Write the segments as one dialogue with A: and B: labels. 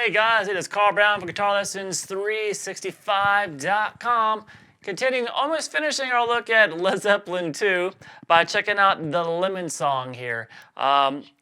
A: Hey guys, it is Carl Brown for GuitarLessons365.com. Continuing, almost finishing our look at Led Zeppelin II by checking out the Lemon song here.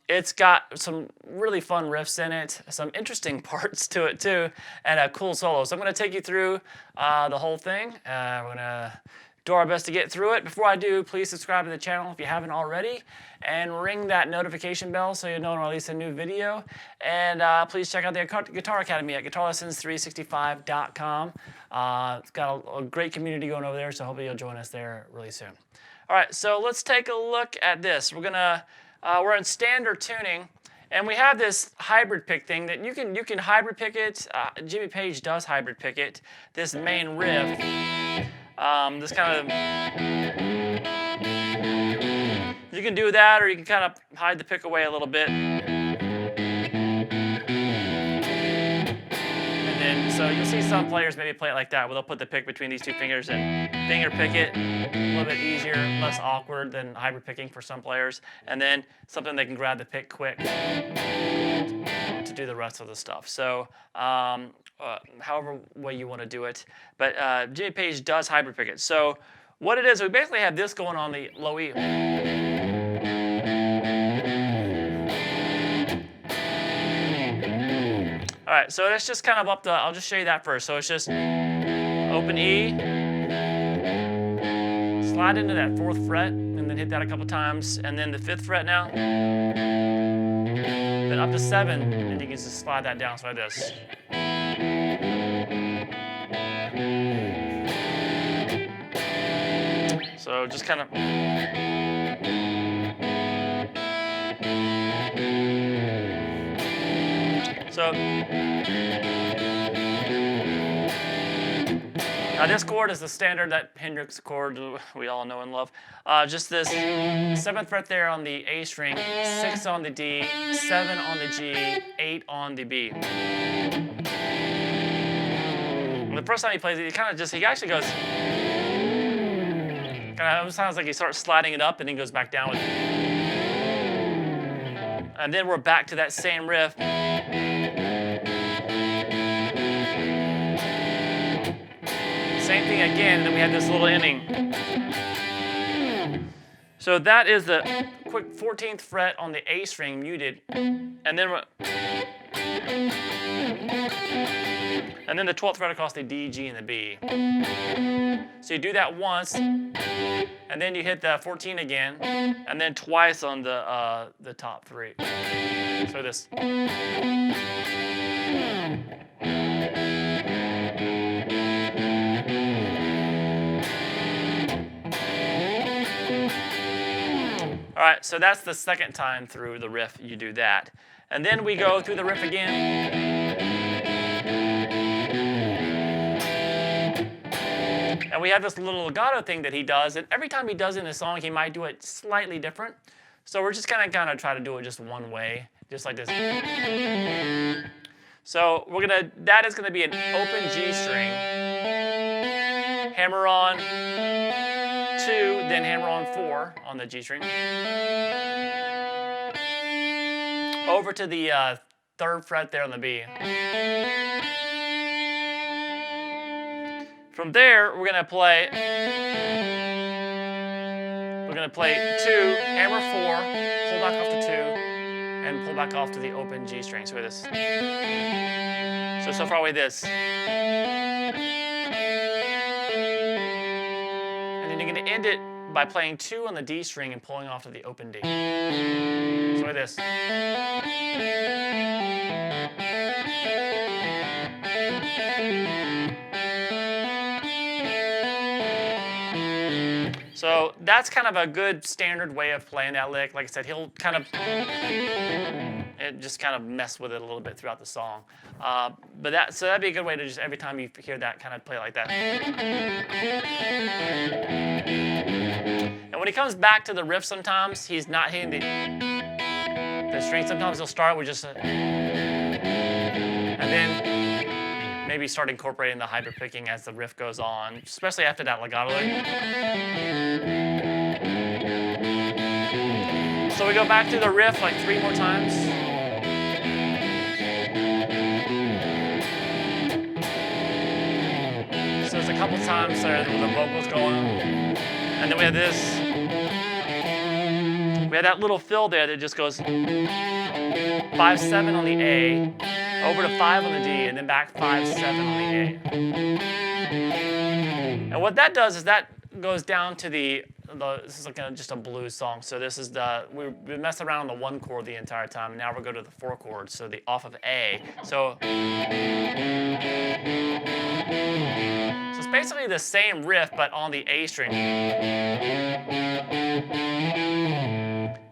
A: It's got some really fun riffs in it, some interesting parts to it too, and a cool solo. So I'm going to take you through the whole thing. We're going to do our best to get through it. Before I do, please subscribe to the channel if you haven't already, and ring that notification bell so you know when I release a new video. And please check out the Guitar Academy at GuitarLessons365.com. It's got a great community going over there, so hopefully you'll join us there really soon. All right, so let's take a look at this. We're in standard tuning, and we have this hybrid pick thing that you can hybrid pick it. Jimmy Page does hybrid pick it. This main riff. This kind of, you can do that, or you can kind of hide the pick away a little bit. And then, so you'll see some players maybe play it like that, where they'll put the pick between these two fingers and finger pick it. A little bit easier, less awkward than hybrid picking for some players. And then something they can grab the pick quick to do the rest of the stuff. So however way you want to do it. But Jimmy Page does hybrid pick it. So what it is, we basically have this going on the low E. All right, so it's just kind of up the, I'll just show you that first. So it's just open E, slide into that 4th fret, and then hit that a couple times, and then the 5th fret now. Then up to 7, and you can just slide that down so like this. So just kind of. So now this chord is the standard, that Hendrix chord we all know and love. Just this 7th fret there on the A string, 6 on the D, 7 on the G, 8 on the B. And the first time he plays it, he actually goes, kind of sounds like he starts sliding it up and then goes back down with it. And then we're back to that same riff. Same thing again, and then we have this little ending. So that is the quick 14th fret on the A string muted, and then the 12th fret across the D, G, and the B. So you do that once, and then you hit the 14 again, and then twice on the top 3. So this. All right, so that's the second time through the riff you do that. And then we go through the riff again. And we have this little legato thing that he does, and every time he does it in a song, he might do it slightly different. So we're just gonna kind of try to do it just one way, just like this. So that is gonna be an open G string, hammer on 2, then hammer on 4 on the G string. Over to the 3rd fret there on the B. From there, we're gonna play 2, hammer 4, pull back off to 2, and pull back off to the open G string. So this. So far away this. And then you're gonna end it by playing 2 on the D string and pulling off to the open D. So like this. So that's kind of a good standard way of playing that lick. Like I said, he'll kind of mess with it a little bit throughout the song. So that'd be a good way to just every time you hear that, kind of play like that. And when he comes back to the riff, sometimes he's not hitting the string. Sometimes he'll start with just and then maybe start incorporating the hybrid picking as the riff goes on, especially after that legato lick. So we go back to the riff like 3 more times. couple times there with the vocals going. And then we have this. We have that little fill there that just goes 5/7 on the A, over to 5 on the D, and then back 5/7 on the A. And what that does is that goes down to this is like just a blues song. So this is we've been messing around on the 1 chord the entire time. And now we're going to the 4 chord, so the off of A. So it's basically the same riff, but on the A string.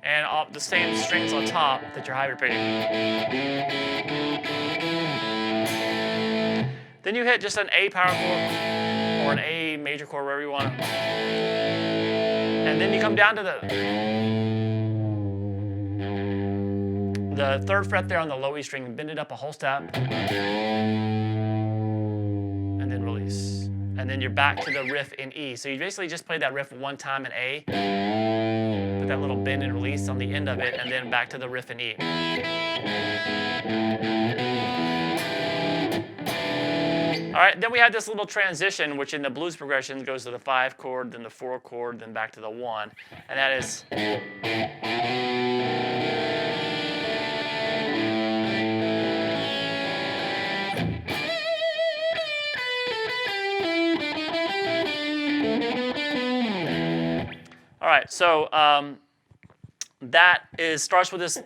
A: And the same strings on top that you're hyperpicking. Then you hit just an A power chord or an A major chord, wherever you want. And then you come down to the 3rd fret there on the low E string, and bend it up a whole step. And then release. And then you're back to the riff in E. So you basically just play that riff one time in A. Put that little bend and release on the end of it, and then back to the riff in E. All right, then we have this little transition, which in the blues progression goes to the 5 chord, then the 4 chord, then back to the 1. And that is... All right, so that starts with this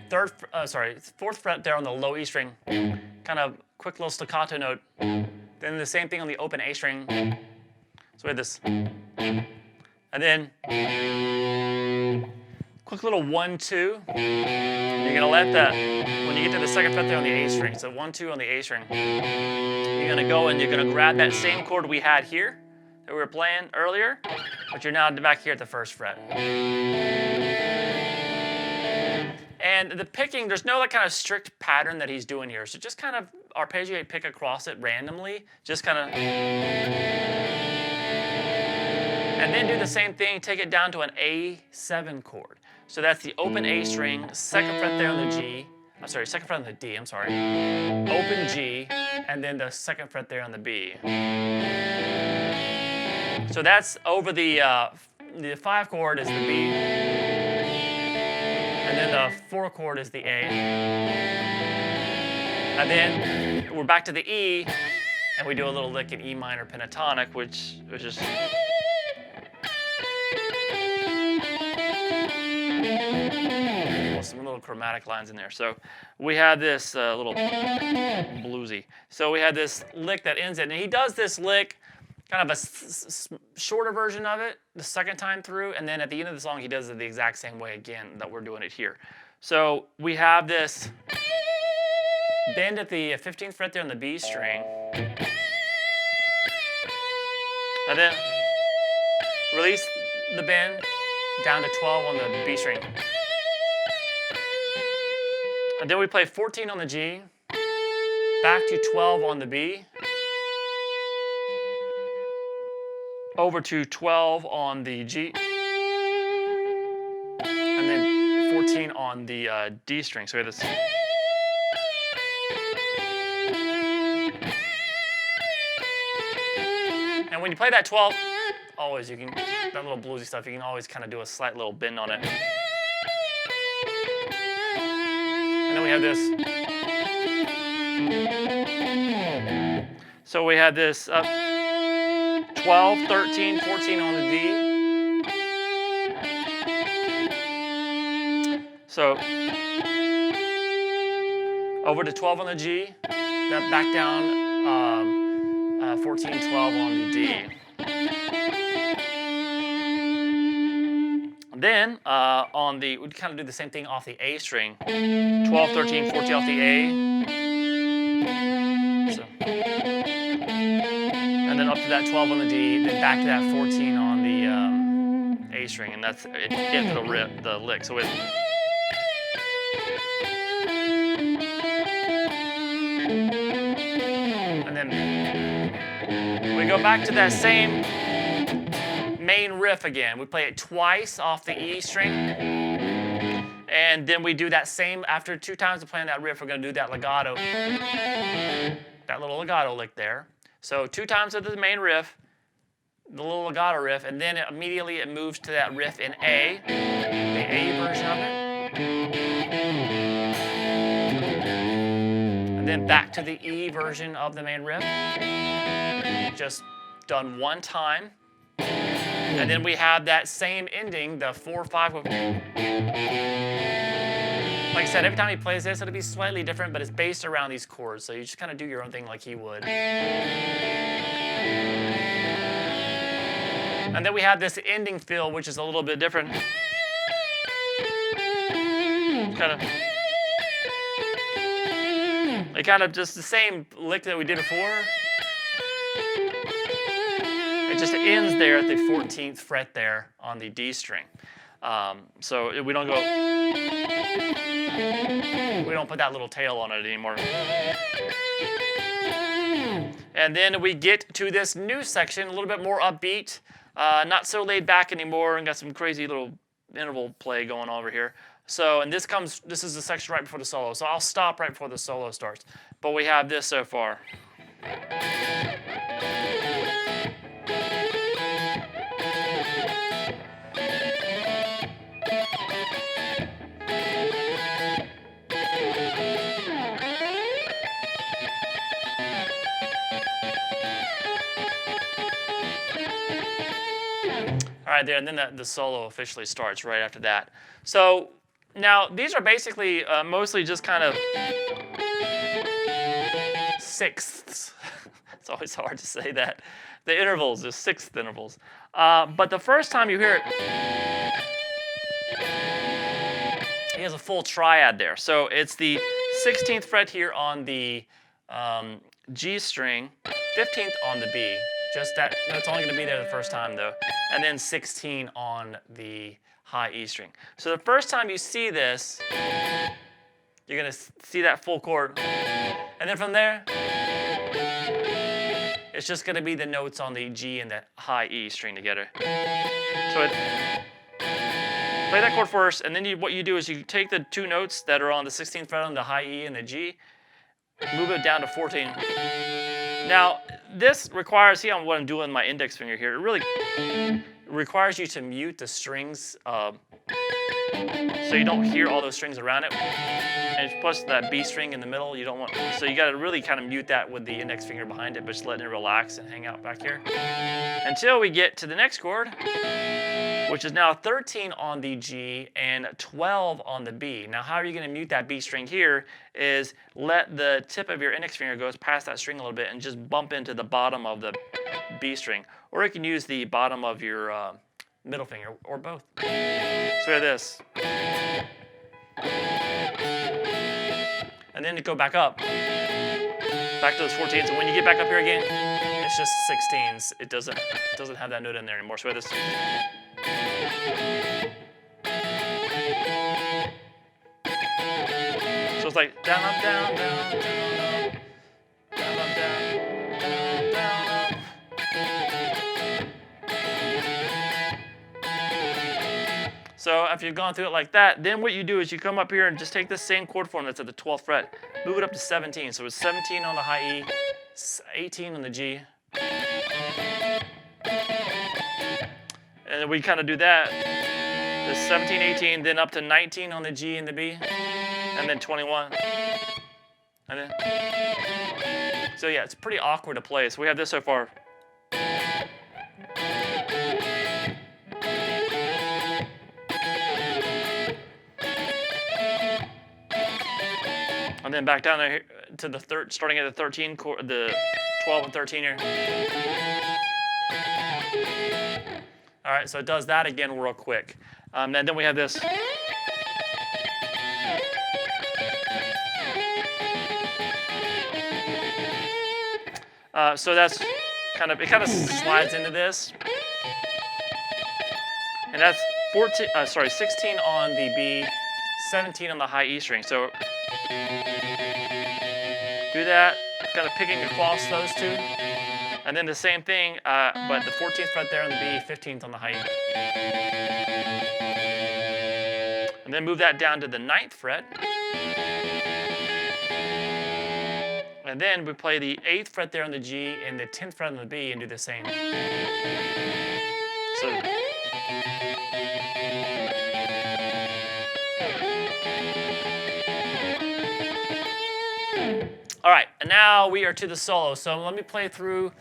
A: 4th fret there on the low E string, kind of quick little staccato note. Then the same thing on the open A string. So we have this, and then quick little 1-2. You're gonna let that when you get to the 2nd fret there on the A string. So 1-2 on the A string. You're gonna go and you're gonna grab that same chord we had here that we were playing earlier, but you're now back here at the 1st fret. And the picking, there's no kind of strict pattern that he's doing here. So just kind of arpeggiate, pick across it randomly. Just kind of... And then do the same thing, take it down to an A7 chord. So that's the open A string, 2nd fret there on the G. 2nd fret on the D, I'm sorry. Open G, and then the 2nd fret there on the B. So that's over the 5 chord is the B. And then the 4 chord is the A. And then we're back to the E, and we do a little lick in E minor pentatonic, which is... Some little chromatic lines in there. So we have this little bluesy. So we have this lick that ends it, and he does this lick, kind of a shorter version of it the 2nd time through, and then at the end of the song he does it the exact same way again that we're doing it here. So we have this bend at the 15th fret there on the B string, and then release the bend down to 12 on the B string. And then we play 14 on the G, back to 12 on the B, over to 12 on the G, and then 14 on the D string. So we have this. And when you play that 12, always you can, that little bluesy stuff, you can always kind of do a slight little bend on it. And then we have this. So we had this 12, 13, 14 on the D. So over to 12 on the G, then back down 14, 12 on the D. Then we kind of do the same thing off the A string. 12, 13, 14 off the A. So, and then up to that 12 on the D, then back to that 14 on the A string, and that's it for the lick. So it. And then we go back to that same main riff again. We play it twice off the E string, and then we do that same, after 2 times of playing that riff, we're going to do that legato, that little legato lick there. So 2 times of the main riff, the little legato riff, and then immediately it moves to that riff in A, the A version of it. And then back to the E version of the main riff. Just done 1 time. And then we have that same ending, the 4/5. Like I said, every time he plays this, it'll be slightly different, but it's based around these chords. So you just kind of do your own thing like he would. And then we have this ending fill, which is a little bit different. Kind of just the same lick that we did before. It just ends there at the 14th fret there on the D string. So we don't put that little tail on it anymore. And then we get to this new section, a little bit more upbeat, not so laid back anymore, and got some crazy little interval play going on over here. So, and this is the section right before the solo. So I'll stop right before the solo starts. But we have this so far. All right, there, and then the solo officially starts right after that. So now these are basically mostly just kind of sixths. It's always hard to say that. The intervals, the sixth intervals. But the first time you hear it, he has a full triad there. So it's the 16th fret here on the G string, 15th on the B. Just that, that's only going to be there the first time though. And then 16 on the high E string. So the first time you see this, you're going to see that full chord. And then from there, it's just going to be the notes on the G and the high E string together. So play that chord first, and then what you do is you take the 2 notes that are on the 16th fret on the high E and the G, move it down to 14. Now, this requires, see what I'm doing with my index finger here, it really requires you to mute the strings so you don't hear all those strings around it. And plus that B string in the middle, you don't want, so you got to really kind of mute that with the index finger behind it, but just letting it relax and hang out back here. Until we get to the next chord, which is now 13 on the G and 12 on the B. Now, how are you going to mute that B string here is let the tip of your index finger go past that string a little bit and just bump into the bottom of the B string. Or you can use the bottom of your middle finger, or both. So we have this. And then to go back up, back to those 14s. And when you get back up here again, it's just 16s. It doesn't have that note in there anymore. So we have this. So it's like down, up, down, down, down, up, down, up, down, down, up. So after you've gone through it like that, then what you do is you come up here and just take the same chord form that's at the 12th fret, move it up to 17. So it's 17 on the high E, 18 on the G. And then we kind of do that. The 17, 18, then up to 19 on the G and the B, and then 21. And then, so yeah, it's pretty awkward to play. So we have this so far. And then back down there to the starting at the 13 chord, the 12 and 13 here. All right, so it does that again real quick. And then we have this. So that's kind of, it kind of slides into this. And that's 16 on the B, 17 on the high E string. So do that, kind of picking across those two. And then the same thing, but the 14th fret there on the B, 15th on the high E. And then move that down to the 9th fret. And then we play the 8th fret there on the G and the 10th fret on the B and do the same. So, all right, and now we are to the solo. So let me play through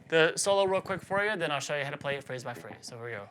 A: the solo real quick for you, then I'll show you how to play it phrase by phrase. So here we go.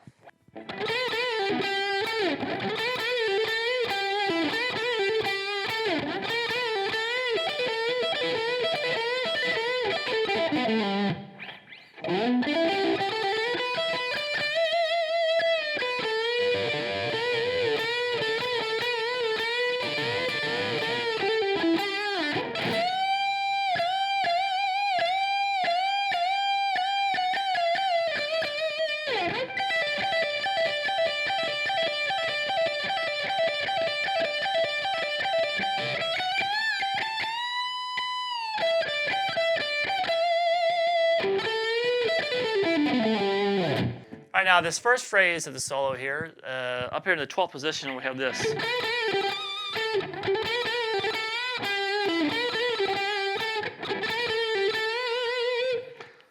A: All right, now this first phrase of the solo here, up here in the 12th position, we have this.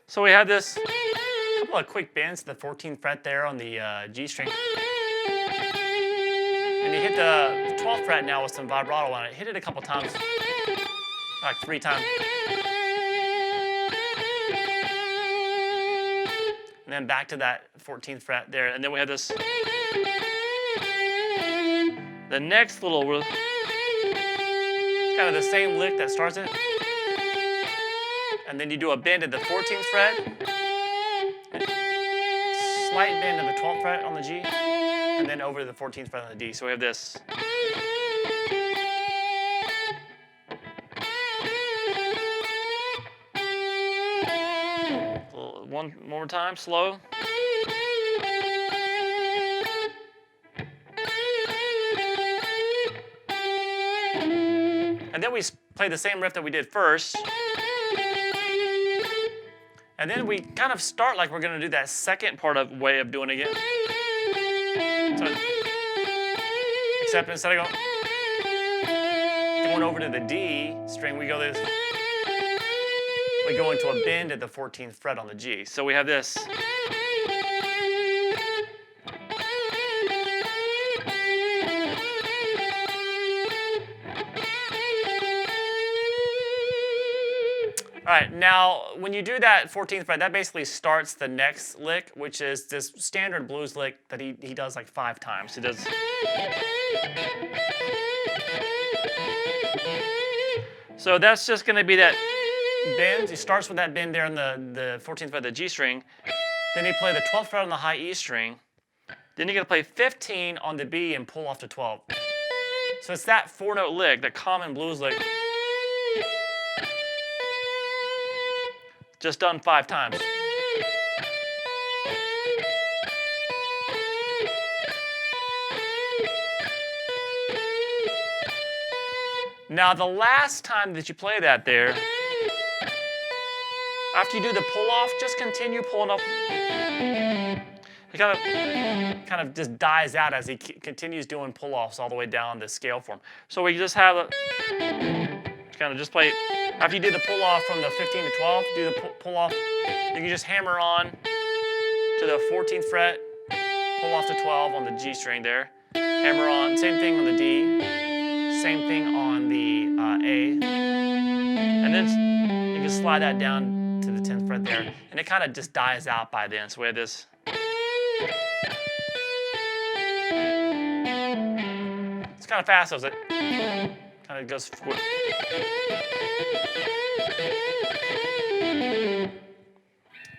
A: So we have this couple of quick bends to the 14th fret there on the G string. And you hit the 12th fret now with some vibrato on it. Hit it a couple times, like 3 times. And then back to that 14th fret there. And then we have this. The next little, it's kind of the same lick that starts it. And then you do a bend at the 14th fret. Slight bend to the 12th fret on the G. And then over to the 14th fret on the D. So we have this. One more time, slow. And then we play the same riff that we did first. And then we kind of start like we're going to do that second part of way of doing it again. So, except instead of going over to the D string, we go this. We go into a bend at the 14th fret on the G. So we have this. All right, now when you do that 14th fret, that basically starts the next lick, which is this standard blues lick that he does like 5 times. He does. So that's just going to be that bend. He starts with that bend there on the 14th fret of the G string. Then you play the 12th fret on the high E string. Then you're going to play 15 on the B and pull off to 12. So it's that 4-note lick, the common blues lick, just done 5 times. Now the last time that you play that there, after you do the pull off, just continue pulling up. It kind of just dies out as he continues doing pull offs all the way down the scale form. So we just have a kind of just play. After you do the pull off from the 15 to 12, do the pull off. You can just hammer on to the 14th fret, pull off to 12 on the G string there. Hammer on, same thing on the D, same thing on the A, and then you can slide that down to the 10th fret there, and it kind of just dies out by then. So we have this. It's kind of fast, does it? Kind of goes.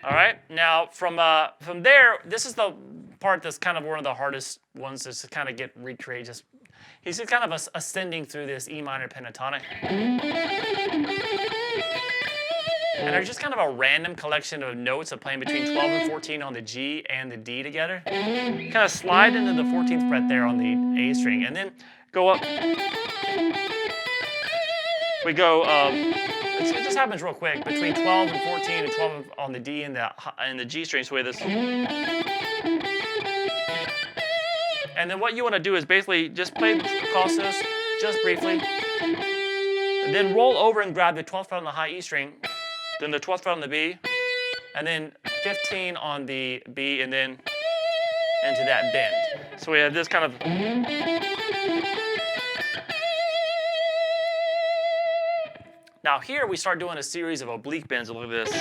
A: All right. Now from there, this is the part that's kind of one of the hardest ones to kind of get recreate. He's just kind of ascending through this E minor pentatonic. And there's just kind of a random collection of notes of playing between 12 and 14 on the G and the D together. Kind of slide into the 14th fret there on the A string, and then go up. We go, it just happens real quick, between 12 and 14 and 12 on the D and the G string. So we have this. And then what you want to do is basically just play across this just briefly. And and then roll over and grab the 12th fret on the high E string, then the 12th fret on the B, and then 15 on the B, and then into that bend. So we have this kind of. Now here we start doing a series of oblique bends. Look at this.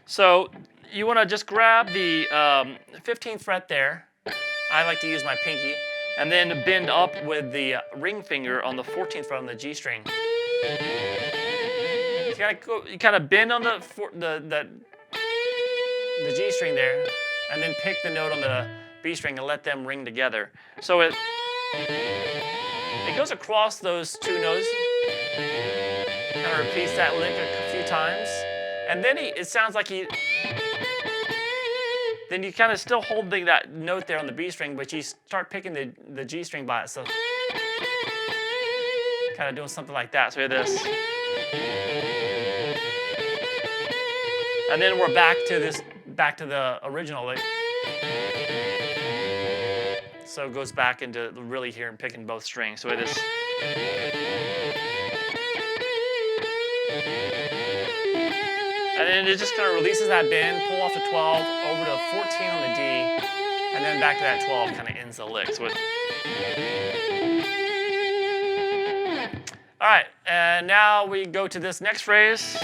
A: So you want to just grab the 15th fret there. I like to use my pinky, and then bend up with the ring finger on the 14th fret on the G string. So you kind of bend on the G string there, and then pick the note on the B string and let them ring together. So it goes across those two notes, kind of repeats that lick a few times, and then it sounds like then you kind of still hold that note there on the B string, but you start picking the G string by itself. Kind of doing something like that. So we have this. And then we're back to the original lick. So it goes back into really here and picking both strings. So we have this. And then it just kind of releases that bend, pull off the 12, over to 14 on the D, and then back to that 12, kind of ends the lick. So all right, and now we go to this next phrase.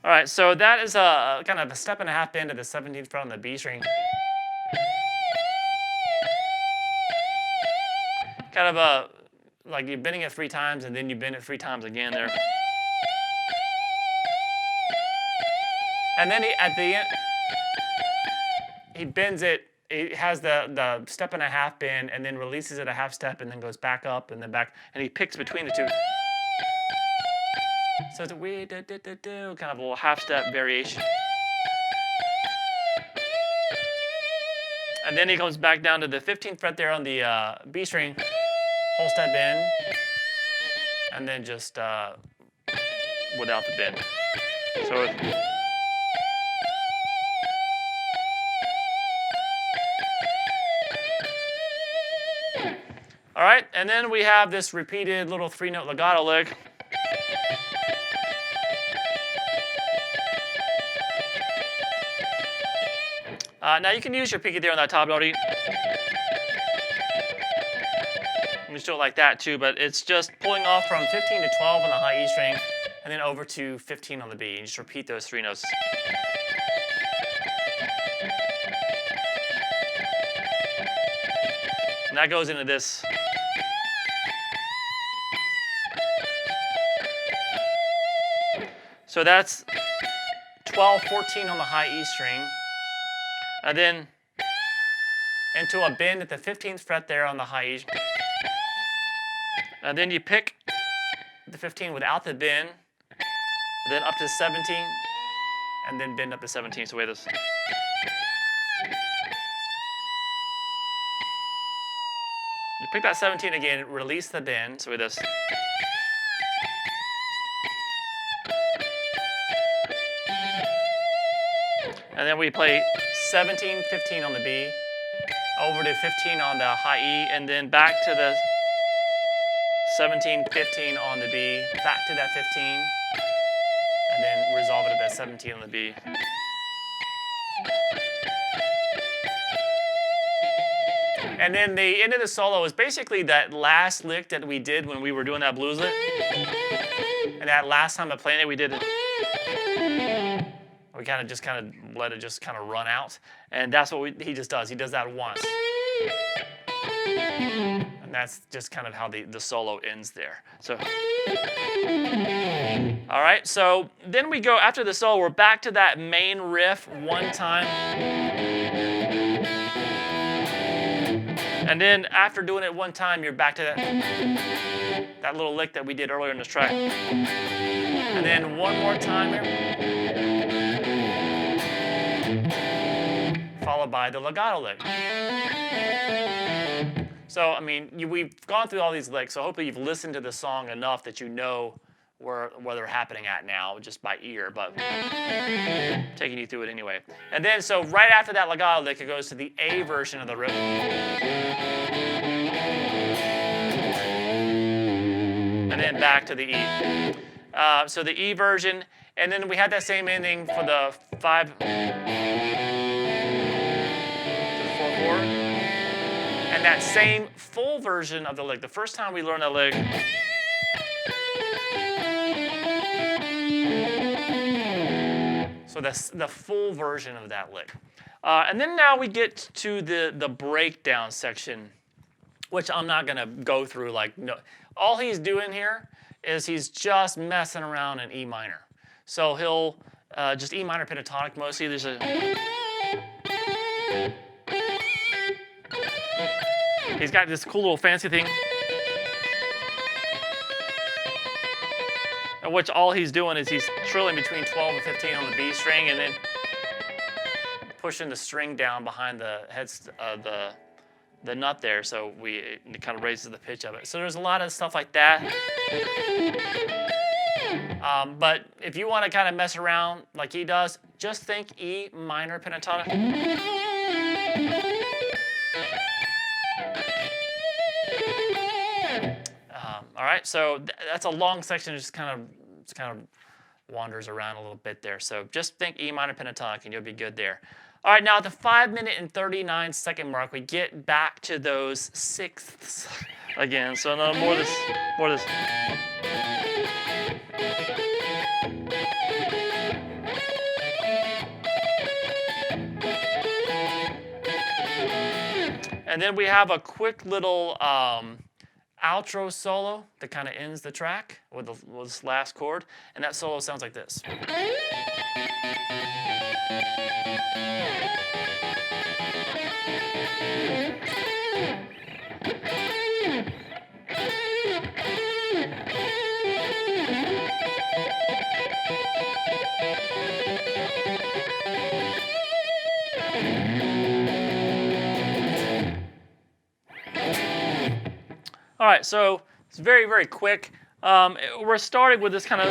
A: All right, so that is a kind of a step and a half bend to the 17th fret on the B string. Kind of like you're bending it 3 times and then you bend it 3 times again there. And then at the end, he bends it. He has the step and a half bend and then releases it a half step and then goes back up and then back, and he picks between the two. So it's a wee do do do do, kind of a little half step variation. And then he comes back down to the 15th fret there on the B string, whole step bend, and then just without the bend. So all right, and then we have this repeated little 3-note legato lick. Now you can use your pinky there on that top note. You can just do it like that too, but it's just pulling off from 15 to 12 on the high E string, and then over to 15 on the B. You just repeat those 3 notes. And that goes into this. So that's 12, 14 on the high E string. And then into a bend at the 15th fret there on the high E. And then you pick the 15 without the bend, then up to 17, and then bend up to 17. So wait this. You pick that 17 again, release the bend. So wait this. And then we play 17, 15 on the B, over to 15 on the high E, and then back to the 17, 15 on the B, back to that 15, and then resolve it at that 17 on the B. And then the end of the solo is basically that last lick that we did when we were doing that blues lick. And that last time of playing it, we did it. We kind of let it just kind of run out, and that's what he just does. He does that once, and that's just kind of how the solo ends there. So, all right. So then we go after the solo. We're back to that main riff one time, and then after doing it one time, you're back to that little lick that we did earlier in this track, and then one more time here. Followed by the legato lick. So, I mean, we've gone through all these licks, so hopefully you've listened to the song enough that you know where they're happening at now, just by ear, but taking you through it anyway. And then, so right after that legato lick, it goes to the A version of the riff. And then back to the E. So the E version, and then we had that same ending for the 5 to the 4/4. And that same full version of the lick. The first time we learned that lick, so that's the full version of that lick. And then now we get to the breakdown section, which I'm not going to go through. Like, no, all he's doing here is he's just messing around in E minor. So he'll just E minor pentatonic mostly. There's he's got this cool little fancy thing, in which all he's doing is he's trilling between 12 and 15 on the B string, and then pushing the string down behind the heads the nut there, so it kind of raises the pitch of it. So there's a lot of stuff like that. But if you want to kind of mess around like he does, just think E minor pentatonic. All right, so that's a long section. It just kind of wanders around a little bit there. So just think E minor pentatonic, and you'll be good there. All right, now at the 5-minute and 39-second mark, we get back to those sixths again. So no more of this, more of this. And then we have a quick little outro solo that kind of ends the track with this last chord, and that solo sounds like this. All right, so it's very, very quick. We're starting with this kind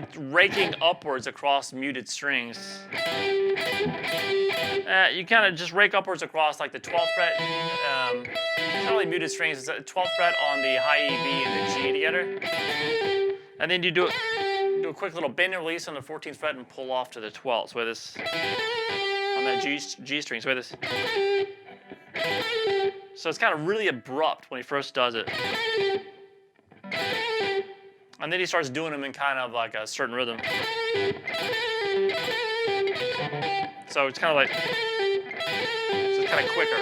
A: of raking upwards across muted strings. You kind of just rake upwards across like the 12th fret. Not really muted strings. It's the 12th fret on the high E, B, and the G together. And then you do a quick little bend and release on the 14th fret and pull off to the 12th. So this on that G string. So this. So it's kind of really abrupt when he first does it. And then he starts doing them in kind of like a certain rhythm. So it's kind of like, so it's kind of quicker.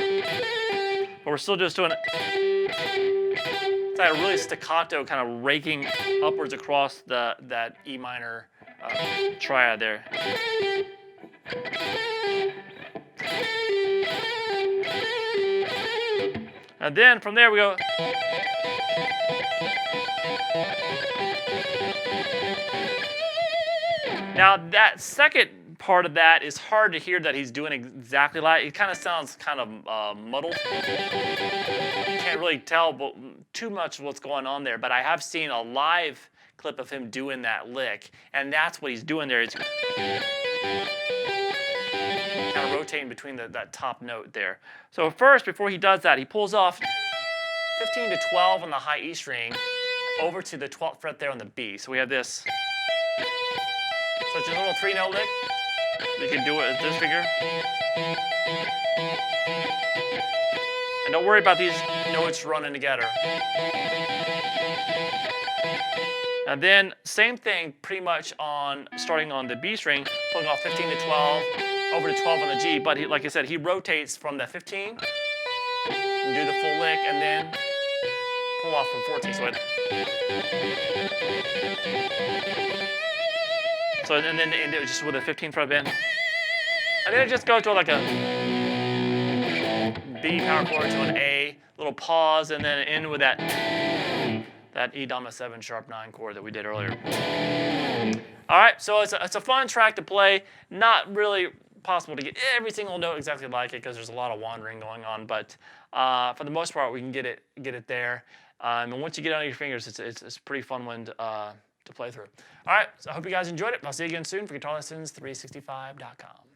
A: But we're still just doing it. It's like a really staccato kind of raking upwards across that E minor triad there. And then from there we go. Now that second part of that is hard to hear that he's doing exactly like. It kind of sounds kind of muddled. You can't really tell too much what's going on there, but I have seen a live clip of him doing that lick, and that's what he's doing there. He's kind of rotating between that top note there. So first, before he does that, he pulls off 15 to 12 on the high E string over to the 12th fret there on the B. So we have this. So it's just a little 3-note lick. You can do it with this finger. And don't worry about these notes running together. And then same thing pretty much starting on the B string, pulling off 15 to 12, over to 12 on the G. But like I said, he rotates from the 15 and do the full lick, and then pull off from 14. So and then end it just with a 15 fret bend. And then it just goes to like a B power chord to an A, little pause, and then end with that E Dama 7 sharp 9 chord that we did earlier. All right, so it's a fun track to play. Not really possible to get every single note exactly like it because there's a lot of wandering going on, but for the most part we can get it there. And once you get it on your fingers, it's a pretty fun one to play through. All right, so I hope you guys enjoyed it. I'll see you again soon for GuitarLessons365.com.